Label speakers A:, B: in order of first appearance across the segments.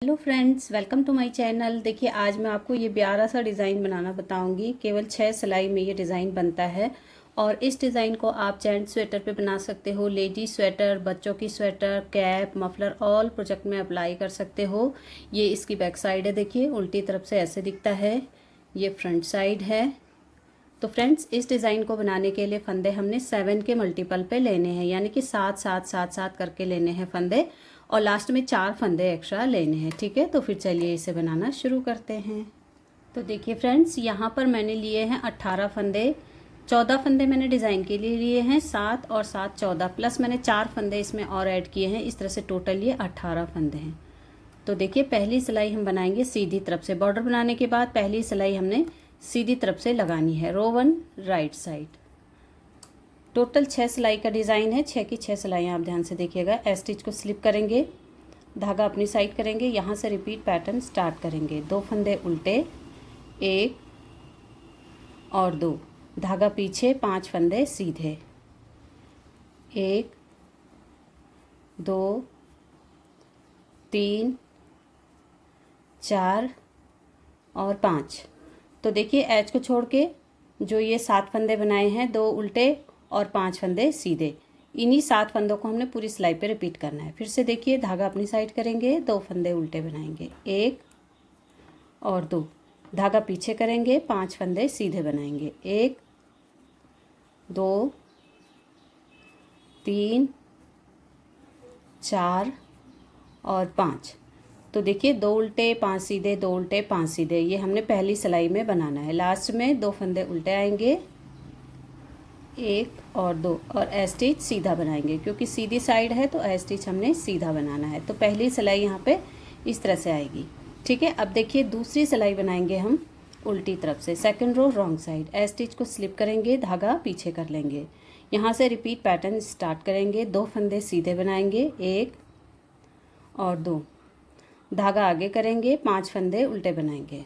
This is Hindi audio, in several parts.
A: Hello friends, welcome to my channel. देखिए, आज मैं आपको ये प्यारा सा डिज़ाइन बनाना बताऊंगी। केवल 6 सिलाई में ये डिज़ाइन बनता है और इस डिज़ाइन को आप जेंट्स स्वेटर पे बना सकते हो, लेडी स्वेटर, बच्चों की sweater, cap, muffler, all project में अप्लाई कर सकते हो। ये इसकी बैक साइड है। देखिए, उल्टी तरफ से ऐसे दिखता है। ये फ्रंट साइड है। तो फ्रेंड्स, इस डिज़ाइन को बनाने के लिए फंदे हमने 7 के मल्टीपल पे लेने हैं, यानी कि 7 करके लेने हैं फंदे, और लास्ट में 4 फंदे एक्स्ट्रा लेने हैं। ठीक है, तो फिर चलिए इसे बनाना शुरू करते हैं। तो देखिए फ्रेंड्स, यहाँ पर मैंने लिए हैं 18 फंदे। 14 फंदे मैंने डिज़ाइन के लिए लिए हैं, 7 और 7 14, प्लस मैंने 4 फंदे इसमें और ऐड किए हैं। इस तरह से टोटल ये 18 फंदे हैं। तो देखिए, पहली सिलाई हम बनाएंगे सीधी तरफ से। बॉर्डर बनाने के बाद पहली सिलाई हमने सीधी तरफ से लगानी है, रो 1 राइट साइड। टोटल 6 सिलाई का डिज़ाइन है। 6 की 6 सिलाइयाँ आप ध्यान से देखिएगा। ए स्टिच को स्लिप करेंगे, धागा अपनी साइड करेंगे, यहाँ से रिपीट पैटर्न स्टार्ट करेंगे। 2 फंदे उल्टे, 1 और 2, धागा पीछे, 5 फंदे सीधे, 1 2 3 4 और 5। तो देखिए, एज को छोड़ के जो ये 7 फंदे बनाए हैं, 2 उल्टे और 5 फंदे सीधे, इन्हीं 7 फंदों को हमने पूरी सिलाई पे रिपीट करना है। फिर से देखिए, धागा अपनी साइड करेंगे, 2 फंदे उल्टे बनाएंगे, 1 और 2, धागा पीछे करेंगे, 5 फंदे सीधे बनाएंगे, 1 2 3 4 और 5। तो देखिए, 2 उल्टे 5 सीधे, 2 उल्टे 5 सीधे, ये हमने पहली सिलाई में बनाना है। लास्ट में 2 फंदे उल्टे आएंगे, 1 और 2, और ए स्टिच सीधा बनाएंगे, क्योंकि सीधी साइड है तो ए स्टिच हमने सीधा बनाना है। तो पहली सिलाई यहाँ पे इस तरह से आएगी। ठीक है, अब देखिए दूसरी सिलाई बनाएंगे हम उल्टी तरफ से। Second row wrong side. A stitch को स्लिप करेंगे, धागा पीछे कर लेंगे, यहाँ से रिपीट पैटर्न स्टार्ट करेंगे। 2 फंदे सीधे बनाएंगे, 1 और 2, धागा आगे करेंगे, 5 फंदे उल्टे बनाएंगे,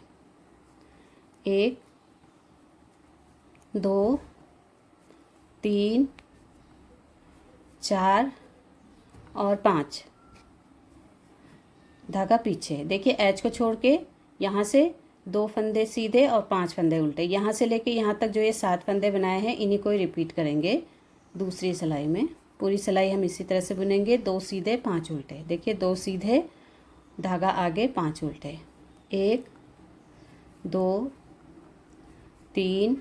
A: 1 2 3 4 और 5, धागा पीछे। देखिए, एज को छोड़ के यहाँ से 2 फंदे सीधे और 5 फंदे उल्टे, यहाँ से लेके यहाँ तक जो ये 7 फंदे बनाए हैं, इन्हीं को ही रिपीट करेंगे दूसरी सिलाई में। पूरी सिलाई हम इसी तरह से बुनेंगे। 2 सीधे 5 उल्टे। देखिए, 2 सीधे, धागा आगे, 5 उल्टे, 1 2 3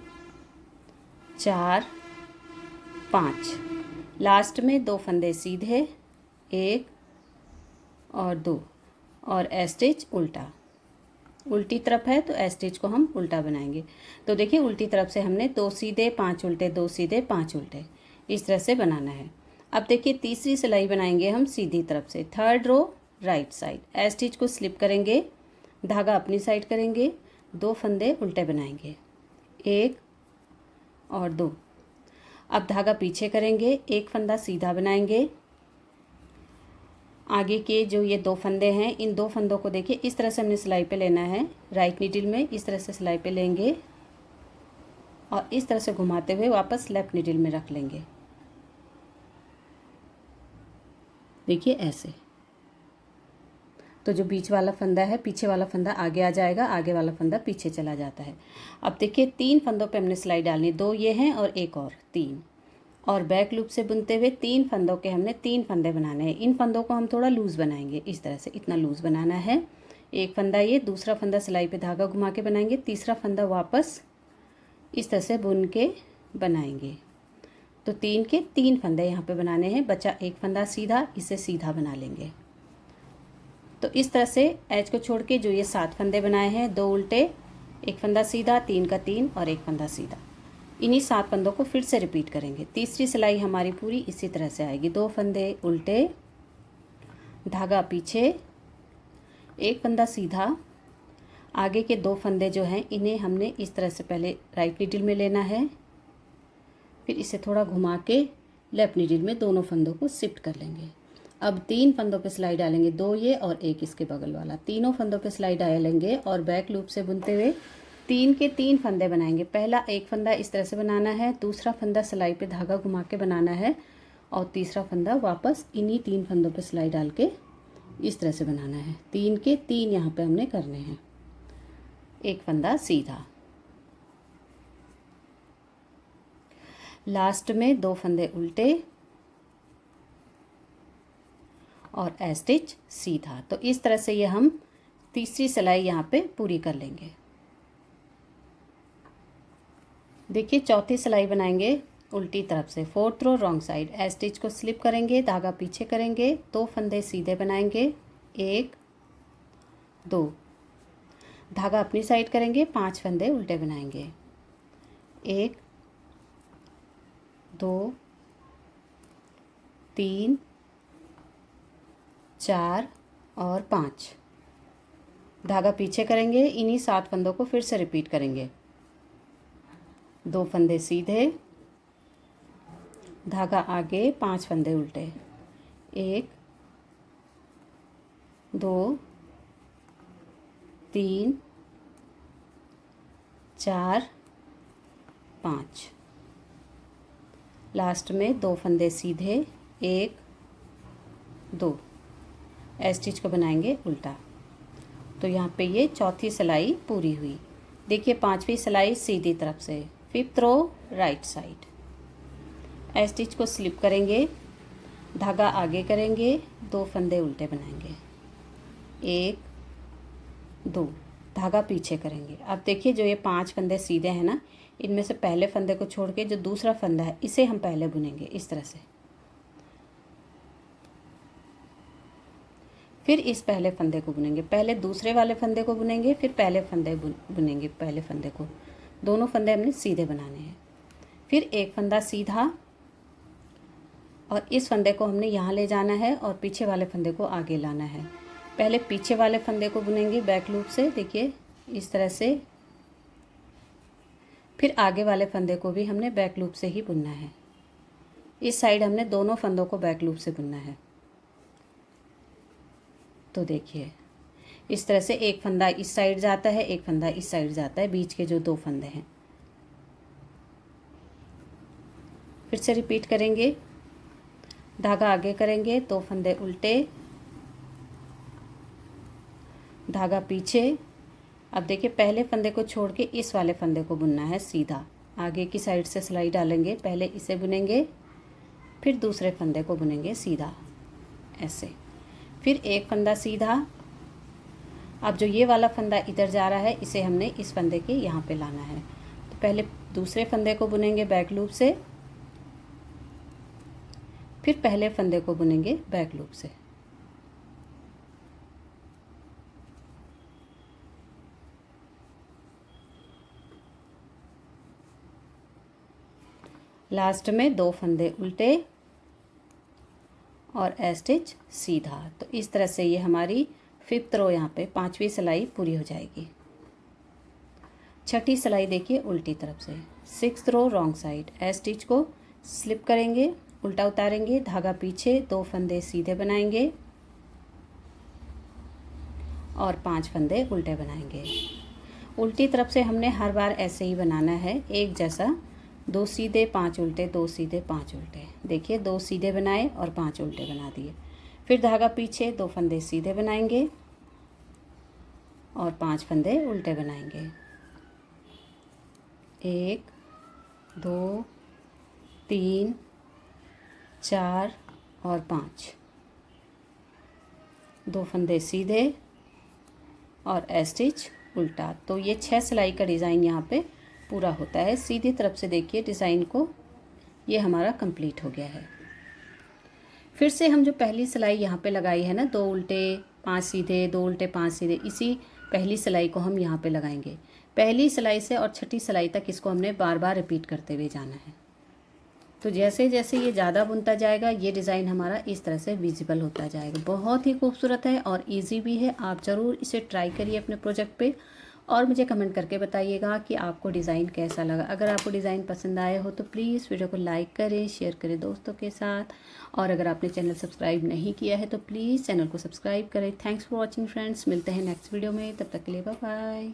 A: 4 5, लास्ट में 2 फंदे सीधे, 1 और 2, और ए स्टिच उल्टा। उल्टी तरफ है तो ए स्टिच को हम उल्टा बनाएंगे। तो देखिए, उल्टी तरफ से हमने 2 सीधे 5 उल्टे, 2 सीधे 5 उल्टे, इस तरह से बनाना है। अब देखिए, तीसरी सिलाई बनाएंगे हम सीधी तरफ से। Third row right side. A stitch को स्लिप करेंगे, धागा अपनी साइड करेंगे, 2 फंदे उल्टे बनाएंगे, 1 और 2, अब धागा पीछे करेंगे, 1 फंदा सीधा बनाएंगे। आगे के जो ये 2 फंदे हैं, इन 2 फंदों को देखिए इस तरह से हमने सिलाई पे लेना है। राइट नीडल में इस तरह से सिलाई पे लेंगे और इस तरह से घुमाते हुए वापस लेफ्ट नीडल में रख लेंगे। देखिए ऐसे। तो जो बीच वाला फंदा है, पीछे वाला फंदा आगे आ जाएगा, आगे वाला फंदा पीछे चला जाता है। अब देखिए, 3 फंदों पे हमने सिलाई डालनी, 2 ये हैं और 1 और 3, और बैक लूप से बुनते हुए 3 फंदों के हमने 3 फंदे बनाने हैं। इन फंदों को हम थोड़ा लूज़ बनाएंगे, इस तरह से इतना लूज़ बनाना है। 1 फंदा ये, दूसरा फंदा सिलाई पे धागा घुमा के बनाएंगे, तीसरा फंदा वापस इस तरह से बुन के बनाएंगे। तो 3 के 3 फंदे यहाँ पे बनाने हैं। बचा 1 फंदा सीधा, इसे सीधा बना लेंगे। तो इस तरह से एज को छोड़ के जो ये 7 फंदे बनाए हैं, 2 उल्टे, 1 फंदा सीधा, 3 का 3 और 1 फंदा सीधा, इन्हीं 7 फंदों को फिर से रिपीट करेंगे। तीसरी सिलाई हमारी पूरी इसी तरह से आएगी। 2 फंदे उल्टे, धागा पीछे, 1 फंदा सीधा, आगे के 2 फंदे जो हैं इन्हें हमने इस तरह से पहले राइट नीडल में लेना है, फिर इसे थोड़ा घुमा के लेफ्ट नीडल में दोनों फंदों को शिफ्ट कर लेंगे। अब 3 फंदों पे सिलाई डालेंगे, 2 ये और 1 इसके बगल वाला। तीनों फंदों पे सिलाई डालेंगे और बैक लूप से बुनते हुए 3 के 3 फंदे बनाएंगे। पहला 1 फंदा इस तरह से बनाना है, दूसरा फंदा सिलाई पे धागा घुमा के बनाना है, और तीसरा फंदा वापस इन्हीं 3 फंदों पे सिलाई डाल के इस तरह से बनाना है। 3 के 3 यहाँ पे हमने करने हैं। एक फंदा सीधा, लास्ट में 2 फंदे उल्टे और ए स्टिच सीधा। तो इस तरह से ये हम तीसरी सिलाई यहाँ पे पूरी कर लेंगे। देखिए चौथी सिलाई बनाएंगे उल्टी तरफ से, 4th row wrong side. A stitch को स्लिप करेंगे, धागा पीछे करेंगे, 2 फंदे सीधे बनाएंगे, 1 2, धागा अपनी साइड करेंगे, 5 फंदे उल्टे बनाएंगे, 1 2 3 4 और 5, धागा पीछे करेंगे। इन्हीं 7 फंदों को फिर से रिपीट करेंगे। 2 फंदे सीधे, धागा आगे, 5 फंदे उल्टे, 1 2 3 4 5, लास्ट में 2 फंदे सीधे, 1 2, ए स्टिच को बनाएंगे उल्टा। तो यहाँ पे ये चौथी सिलाई पूरी हुई। देखिए 5वीं सिलाई सीधी तरफ से, 5th row right side. A stitch को स्लिप करेंगे, धागा आगे करेंगे, 2 फंदे उल्टे बनाएंगे, 1 2, धागा पीछे करेंगे। अब देखिए जो ये 5 फंदे सीधे हैं ना, इनमें से पहले फंदे को छोड़ के जो दूसरा फंदा है इसे हम पहले बुनेंगे इस तरह से। फिर इस पहले फंदे को बुनेंगे, पहले दूसरे वाले फंदे को बुनेंगे, फिर पहले फंदे बुनेंगे। पहले फंदे को, दोनों फंदे हमने सीधे बनाने हैं। फिर एक फंदा सीधा और इस फंदे को हमने यहाँ ले जाना है और पीछे वाले फंदे को आगे लाना है। पहले पीछे वाले फंदे को बुनेंगे बैक लूप से, देखिए इस तरह से। फिर आगे वाले फंदे को भी हमने बैक लूप से ही बुनना है। इस साइड हमने दोनों फंदों को बैक लूप से बुनना है। तो देखिए इस तरह से एक फंदा इस साइड जाता है, एक फंदा इस साइड जाता है, बीच के जो 2 फंदे हैं। फिर से रिपीट करेंगे, धागा आगे करेंगे, 2 फंदे उल्टे, धागा पीछे। अब देखिए पहले फंदे को छोड़ के इस वाले फंदे को बुनना है सीधा। आगे की साइड से सिलाई डालेंगे, पहले इसे बुनेंगे, फिर दूसरे फंदे को बुनेंगे सीधा ऐसे। फिर एक फंदा सीधा। अब जो ये वाला फंदा इधर जा रहा है इसे हमने इस फंदे के यहाँ पे लाना है। तो पहले दूसरे फंदे को बुनेंगे बैक लूप से, फिर पहले फंदे को बुनेंगे बैक लूप से। लास्ट में 2 फंदे उल्टे और ए स्टिच सीधा। तो इस तरह से ये हमारी 5th रो यहाँ पे 5वीं सिलाई पूरी हो जाएगी। 6ठी सिलाई देखिए उल्टी तरफ से, 6th row wrong side. A stitch को स्लिप करेंगे, उल्टा उतारेंगे, धागा पीछे, 2 फंदे सीधे बनाएंगे और 5 फंदे उल्टे बनाएंगे। उल्टी तरफ से हमने हर बार ऐसे ही बनाना है, एक जैसा। 2 सीधे 5 उल्टे, 2 सीधे 5 उल्टे। देखिए 2 सीधे बनाए और 5 उल्टे बना दिए। फिर धागा पीछे, 2 फंदे सीधे बनाएंगे और 5 फंदे उल्टे बनाएंगे, 1 2 3 4 और 5, 2 फंदे सीधे और ए स्टिच उल्टा। तो ये 6 सिलाई का डिज़ाइन यहाँ पे पूरा होता है। सीधी तरफ से देखिए डिज़ाइन को, ये हमारा कंप्लीट हो गया है। फिर से हम जो पहली सिलाई यहाँ पे लगाई है ना, 2 उल्टे 5 सीधे, 2 उल्टे 5 सीधे, इसी पहली सिलाई को हम यहाँ पे लगाएंगे। पहली सिलाई से और 6ठी सिलाई तक इसको हमने बार बार रिपीट करते हुए जाना है। तो जैसे जैसे ये ज़्यादा बुनता जाएगा ये डिज़ाइन हमारा इस तरह से विजिबल होता जाएगा। बहुत ही खूबसूरत है और ईजी भी है। आप ज़रूर इसे ट्राई करिए अपने प्रोजेक्ट पे और मुझे कमेंट करके बताइएगा कि आपको डिज़ाइन कैसा लगा। अगर आपको डिज़ाइन पसंद आए हो तो प्लीज़ वीडियो को लाइक करें, शेयर करें दोस्तों के साथ, और अगर आपने चैनल सब्सक्राइब नहीं किया है तो प्लीज़ चैनल को सब्सक्राइब करें। थैंक्स फॉर वॉचिंग फ्रेंड्स, मिलते हैं नेक्स्ट वीडियो में, तब तक के लिए बाय बाय।